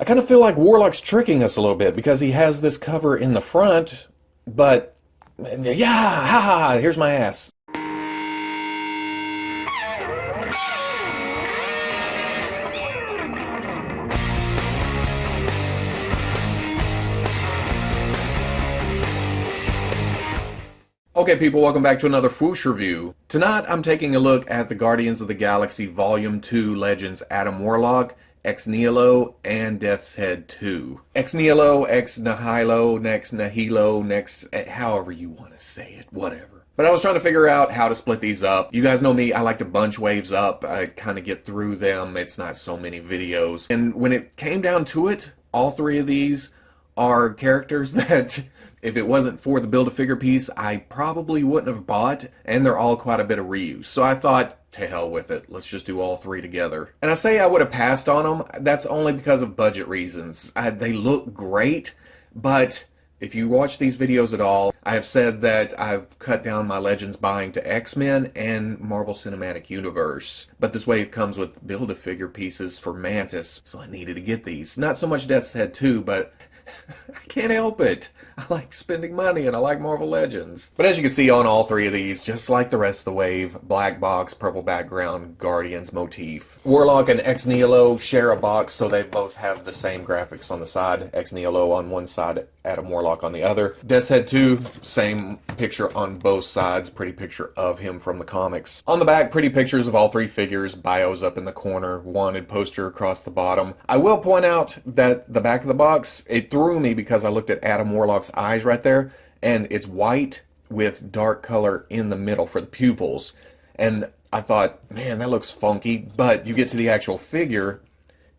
I kind of feel like Warlock's tricking us a little bit because he has this cover in the front, but yeah, haha, here's my ass. Okay people, welcome back to another Fwoosh review. Tonight I'm taking a look at the Guardians of the Galaxy Volume 2 Legends Adam Warlock, Ex Nihilo, and Death's Head 2. Ex Nihilo, Ex Nihilo, next Nihilo, next however you want to say it, whatever. But I was trying to figure out how to split these up. You guys know me, I like to bunch waves up. I kind of get through them. It's not so many videos. And when it came down to it, all three of these are characters that if it wasn't for the Build-A-Figure piece, I probably wouldn't have bought, and they're all quite a bit of reuse. So I thought, to hell with it, let's just do all three together. And I say I would have passed on them, that's only because of budget reasons. They look great, but if you watch these videos at all, I have said that I've cut down my Legends buying to X-Men and Marvel Cinematic Universe. But this wave comes with Build-A-Figure pieces for Mantis, so I needed to get these. Not so much Death's Head 2, but I can't help it. I like spending money and I like Marvel Legends. But as you can see on all three of these, just like the rest of the wave, black box, purple background, Guardians motif. Warlock and Ex Nihilo share a box, so they both have the same graphics on the side. Ex Nihilo on one side, Adam Warlock on the other. Death's Head 2, same picture on both sides, pretty picture of him from the comics. On the back, pretty pictures of all three figures, bios up in the corner, wanted poster across the bottom. I will point out that the back of the box, it threw me because I looked at Adam Warlock's eyes right there, and it's white with dark color in the middle for the pupils. And I thought, man, that looks funky, but you get to the actual figure,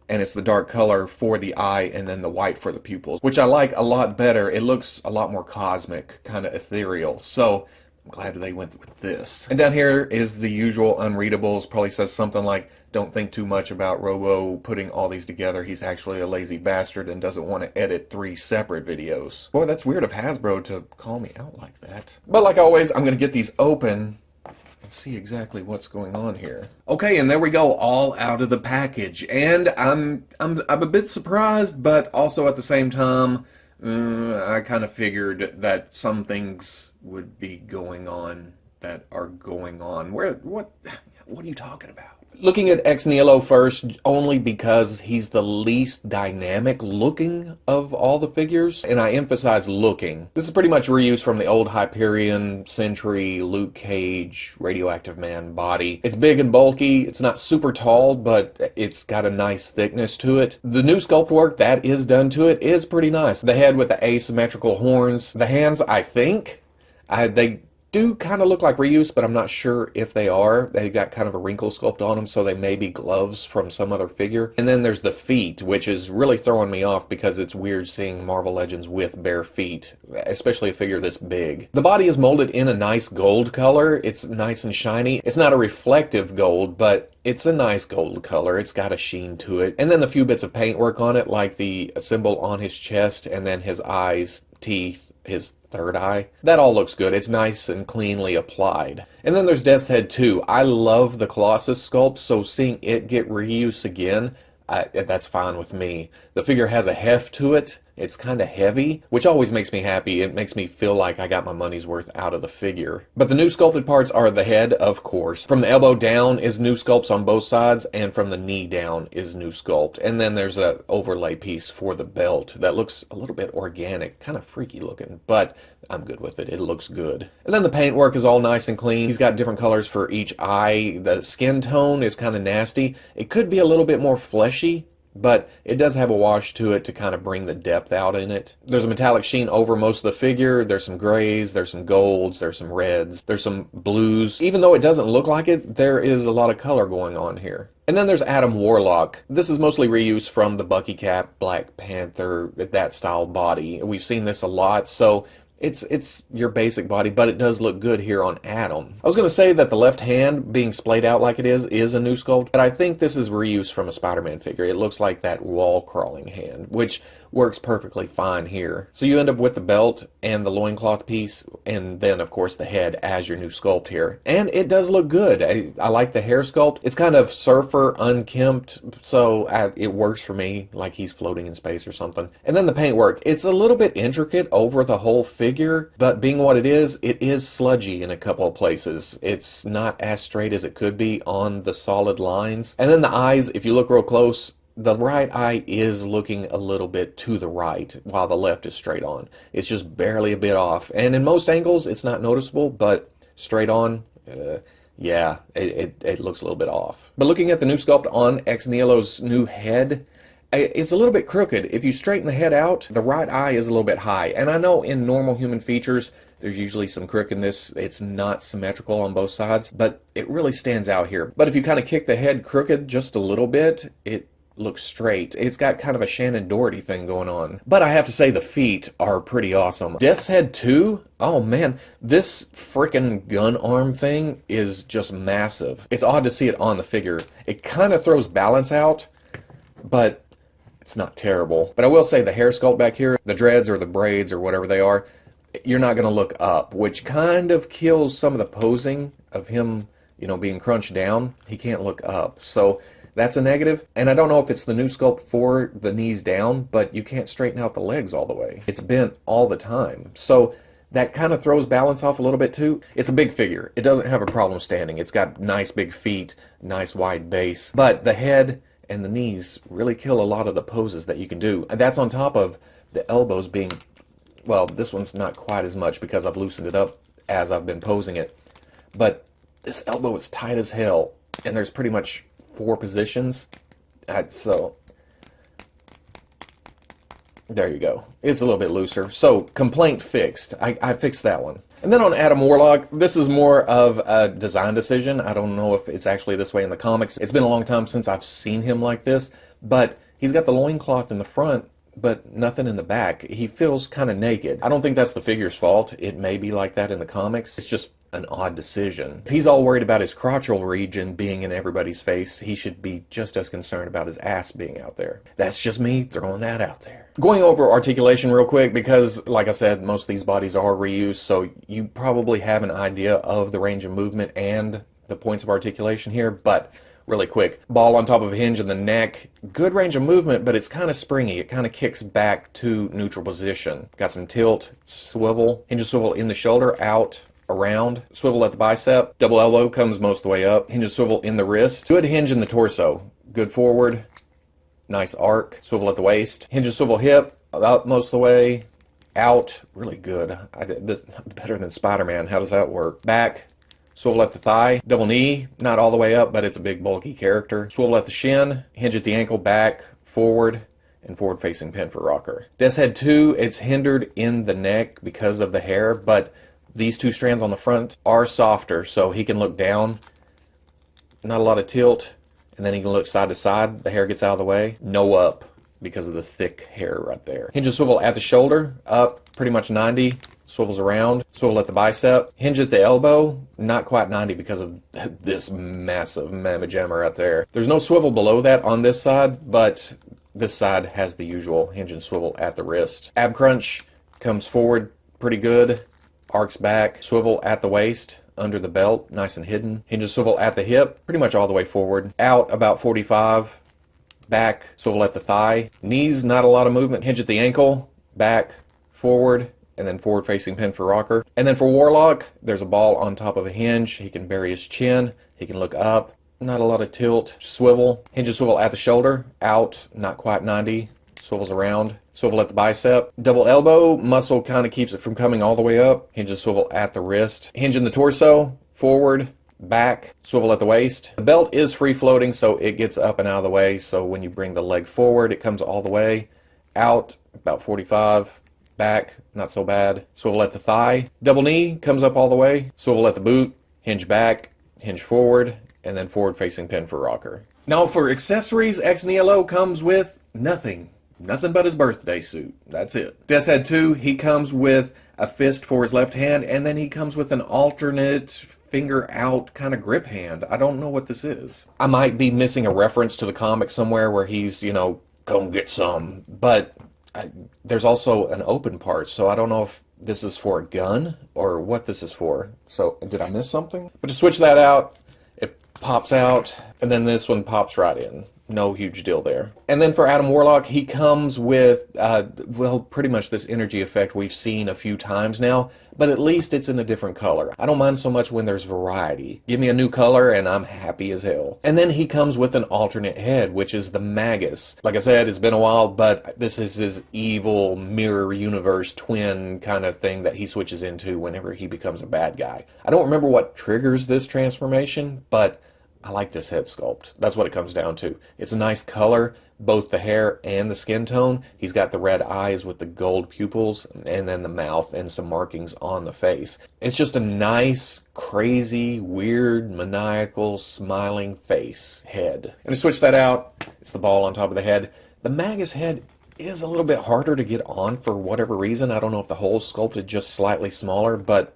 and it's the dark color for the eye and then the white for the pupils, which I like a lot better. It looks a lot more cosmic, kind of ethereal. So I'm glad they went with this. And down here is the usual unreadables. Probably says something like, don't think too much about Robo putting all these together. He's actually a lazy bastard and doesn't want to edit 3 separate videos. Boy, that's weird of Hasbro to call me out like that. But like always, I'm going to get these open and see exactly what's going on here. Okay, and there we go, all out of the package. And I'm a bit surprised, but also at the same time, I kind of figured that some things would be going on that are going on. What are you talking about? Looking at Ex Nihilo first, only because he's the least dynamic looking of all the figures, and I emphasize looking. This is pretty much reused from the old Hyperion, Sentry, Luke Cage, Radioactive Man body. It's big and bulky, it's not super tall, but it's got a nice thickness to it. The new sculpt work that is done to it is pretty nice. The head with the asymmetrical horns. The hands, I think, they do kind of look like reuse, but I'm not sure if they are. They've got kind of a wrinkle sculpt on them, so they may be gloves from some other figure. And then there's the feet, which is really throwing me off because it's weird seeing Marvel Legends with bare feet, especially a figure this big. The body is molded in a nice gold color. It's nice and shiny. It's not a reflective gold, but it's a nice gold color. It's got a sheen to it. And then the few bits of paintwork on it, like the symbol on his chest, and then his eyes, teeth, his third eye. That all looks good. It's nice and cleanly applied. And then there's Death's Head 2. I love the Colossus sculpt, so seeing it get reuse again, that's fine with me. The figure has a heft to it. It's kind of heavy, which always makes me happy. It makes me feel like I got my money's worth out of the figure. But the new sculpted parts are the head, of course. From the elbow down is new sculpts on both sides, and from the knee down is new sculpt. And then there's an overlay piece for the belt that looks a little bit organic, kind of freaky looking, but I'm good with it. It looks good. And then the paintwork is all nice and clean. He's got different colors for each eye. The skin tone is kind of nasty. It could be a little bit more fleshy, but it does have a wash to it to kind of bring the depth out in it. There's a metallic sheen over most of the figure. There's some grays, there's some golds, there's some reds, there's some blues. Even though it doesn't look like it, there is a lot of color going on here. And then there's Adam Warlock. This is mostly reused from the Bucky Cap, Black Panther, that style body. We've seen this a lot, so It's your basic body, but it does look good here on Adam. I was going to say that the left hand being splayed out like it is a new sculpt, but I think this is reuse from a Spider-Man figure. It looks like that wall crawling hand, which works perfectly fine here. So you end up with the belt and the loincloth piece, and then of course the head as your new sculpt here. And it does look good. I like the hair sculpt. It's kind of surfer, unkempt, so it works for me, like he's floating in space or something. And then the paintwork. It's a little bit intricate over the whole figure, but being what it is sludgy in a couple of places. It's not as straight as it could be on the solid lines. And then the eyes, if you look real close, the right eye is looking a little bit to the right while the left is straight on. It's just barely a bit off. And in most angles, it's not noticeable, but straight on, yeah, it looks a little bit off. But looking at the new sculpt on Ex Nihilo's new head, it's a little bit crooked. If you straighten the head out, the right eye is a little bit high. And I know in normal human features, there's usually some crookedness. It's not symmetrical on both sides, but it really stands out here. But if you kind of kick the head crooked just a little bit, it looks straight. It's got kind of a Shannon Doherty thing going on. But I have to say the feet are pretty awesome. Death's Head 2? Oh man, this freaking gun arm thing is just massive. It's odd to see it on the figure. It kind of throws balance out, but it's not terrible. But I will say the hair sculpt back here, the dreads or the braids or whatever they are, you're not going to look up, which kind of kills some of the posing of him, you know, being crunched down. He can't look up. So that's a negative, and I don't know if it's the new sculpt for the knees down, but you can't straighten out the legs all the way. It's bent all the time. So that kind of throws balance off a little bit too. It's a big figure. It doesn't have a problem standing. It's got nice big feet, nice wide base, but the head and the knees really kill a lot of the poses that you can do. And that's on top of the elbows being, well, this one's not quite as much because I've loosened it up as I've been posing it. But this elbow is tight as hell, and there's pretty much 4 positions. So there you go. It's a little bit looser. So complaint fixed. I fixed that one. And then on Adam Warlock, this is more of a design decision. I don't know if it's actually this way in the comics. It's been a long time since I've seen him like this, but he's got the loincloth in the front, but nothing in the back. He feels kind of naked. I don't think that's the figure's fault. It may be like that in the comics. It's just an odd decision. If he's all worried about his crotchal region being in everybody's face, he should be just as concerned about his ass being out there. That's just me throwing that out there. Going over articulation real quick, because like I said, most of these bodies are reused, so you probably have an idea of the range of movement and the points of articulation here, but really quick. Ball on top of a hinge in the neck. Good range of movement, but it's kind of springy. It kind of kicks back to neutral position. Got some tilt, swivel, hinge and swivel in the shoulder, out, around, swivel at the bicep, double elbow comes most of the way up, hinge and swivel in the wrist, good hinge in the torso, good forward, nice arc, swivel at the waist, hinge and swivel hip, up most of the way, out, really good. I did this better than Spider-Man. How does that work? Back, swivel at the thigh, double knee, not all the way up, but it's a big bulky character, swivel at the shin, hinge at the ankle, back, forward, and forward facing pin for rocker. Death's Head 2, it's hindered in the neck because of the hair, but these 2 strands on the front are softer, so he can look down, not a lot of tilt, and then he can look side to side. The hair gets out of the way. No up because of the thick hair right there. Hinge and swivel at the shoulder, up pretty much 90, swivels around, swivel at the bicep. Hinge at the elbow, not quite 90 because of this massive mamma jamma right there. There's no swivel below that on this side, but this side has the usual hinge and swivel at the wrist. Ab crunch comes forward pretty good. Arcs back, swivel at the waist, under the belt, nice and hidden. Hinge and swivel at the hip, pretty much all the way forward. Out about 45, back, swivel at the thigh. Knees, not a lot of movement. Hinge at the ankle, back, forward, and then forward facing pin for rocker. And then for Warlock, there's a ball on top of a hinge. He can bury his chin, he can look up, not a lot of tilt. Swivel, hinge and swivel at the shoulder, out, not quite 90. Swivels around, swivel at the bicep. Double elbow, muscle kind of keeps it from coming all the way up. Hinge and swivel at the wrist. Hinge in the torso, forward, back, swivel at the waist. The belt is free floating, so it gets up and out of the way. So when you bring the leg forward, it comes all the way. Out, about 45. Back, not so bad. Swivel at the thigh. Double knee, comes up all the way. Swivel at the boot, hinge back, hinge forward, and then forward facing pin for rocker. Now for accessories, Ex Nihilo comes with nothing. Nothing but his birthday suit. That's it. Death's Head 2, he comes with a fist for his left hand, and then he comes with an alternate finger out kind of grip hand. I don't know what this is. I might be missing a reference to the comic somewhere where he's, you know, come get some, but there's also an open part, so I don't know if this is for a gun or what this is for. So did I miss something? But to switch that out, it pops out, and then this one pops right in. No huge deal there. And then for Adam Warlock, he comes with, well, pretty much this energy effect we've seen a few times now, but at least it's in a different color. I don't mind so much when there's variety. Give me a new color and I'm happy as hell. And then he comes with an alternate head, which is the Magus. Like I said, it's been a while, but this is his evil mirror universe twin kind of thing that he switches into whenever he becomes a bad guy. I don't remember what triggers this transformation, but I like this head sculpt. That's what it comes down to. It's a nice color, both the hair and the skin tone. He's got the red eyes with the gold pupils, and then the mouth and some markings on the face. It's just a nice, crazy, weird, maniacal, smiling face head. And to switch that out, it's the ball on top of the head. The Magus head is a little bit harder to get on for whatever reason. I don't know if the hole's sculpted just slightly smaller, but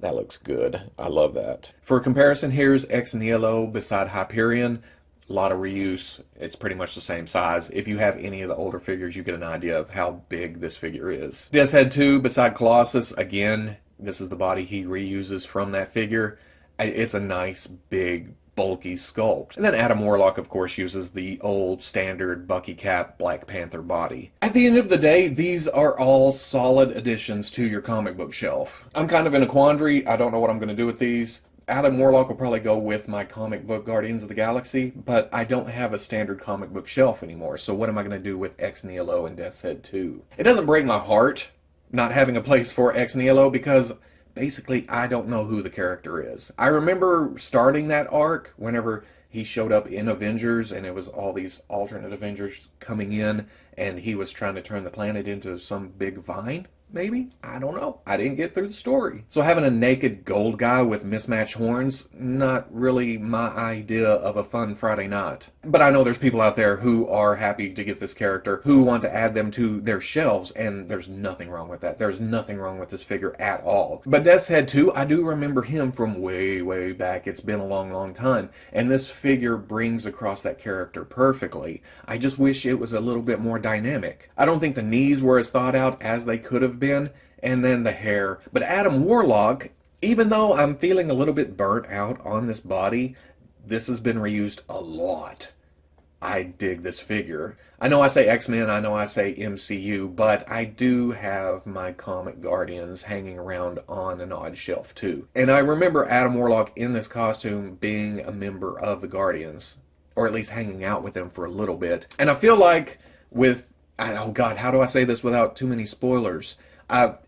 that looks good. I love that. For comparison, here's Ex Nihilo beside Hyperion. A lot of reuse. It's pretty much the same size. If you have any of the older figures, you get an idea of how big this figure is. Death's Head 2 beside Colossus. Again, this is the body he reuses from that figure. It's a nice, big, bulky sculpt. And then Adam Warlock, of course, uses the old standard Bucky Cap Black Panther body. At the end of the day, these are all solid additions to your comic book shelf. I'm kind of in a quandary. I don't know what I'm going to do with these. Adam Warlock will probably go with my comic book Guardians of the Galaxy, but I don't have a standard comic book shelf anymore, so what am I going to do with Ex Nihilo and Death's Head 2? It doesn't break my heart not having a place for Ex Nihilo because basically, I don't know who the character is. I remember starting that arc whenever he showed up in Avengers, and it was all these alternate Avengers coming in, and he was trying to turn the planet into some big vine, maybe? I don't know. I didn't get through the story. So having a naked gold guy with mismatched horns, not really my idea of a fun Friday night. But I know there's people out there who are happy to get this character, who want to add them to their shelves, and there's nothing wrong with that. There's nothing wrong with this figure at all. But Death's Head 2, I do remember him from way, way back. It's been a long, long time. And this figure brings across that character perfectly. I just wish it was a little bit more dynamic. I don't think the knees were as thought out as they could have been, and then the hair. But Adam Warlock, even though I'm feeling a little bit burnt out on this body, this has been reused a lot. I dig this figure. I know I say X-Men, I know I say MCU, but I do have my comic Guardians hanging around on an odd shelf too. And I remember Adam Warlock in this costume being a member of the Guardians, or at least hanging out with them for a little bit. And I feel like with, oh God, how do I say this without too many spoilers?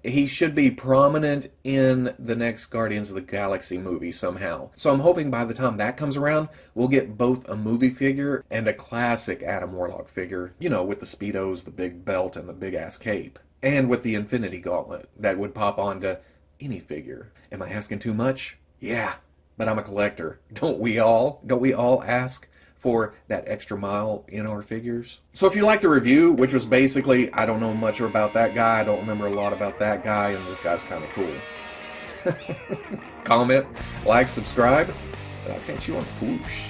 He should be prominent in the next Guardians of the Galaxy movie somehow. So I'm hoping by the time that comes around, we'll get both a movie figure and a classic Adam Warlock figure, you know, with the Speedos, the big belt, and the big-ass cape. And with the Infinity Gauntlet that would pop onto any figure. Am I asking too much? Yeah, but I'm a collector. Don't we all? Don't we all ask for that extra mile in our figures? So if you like the review, which was basically, I don't know much about that guy, I don't remember a lot about that guy, and this guy's kind of cool. Comment, like, subscribe, and I'll catch you on Fwoosh.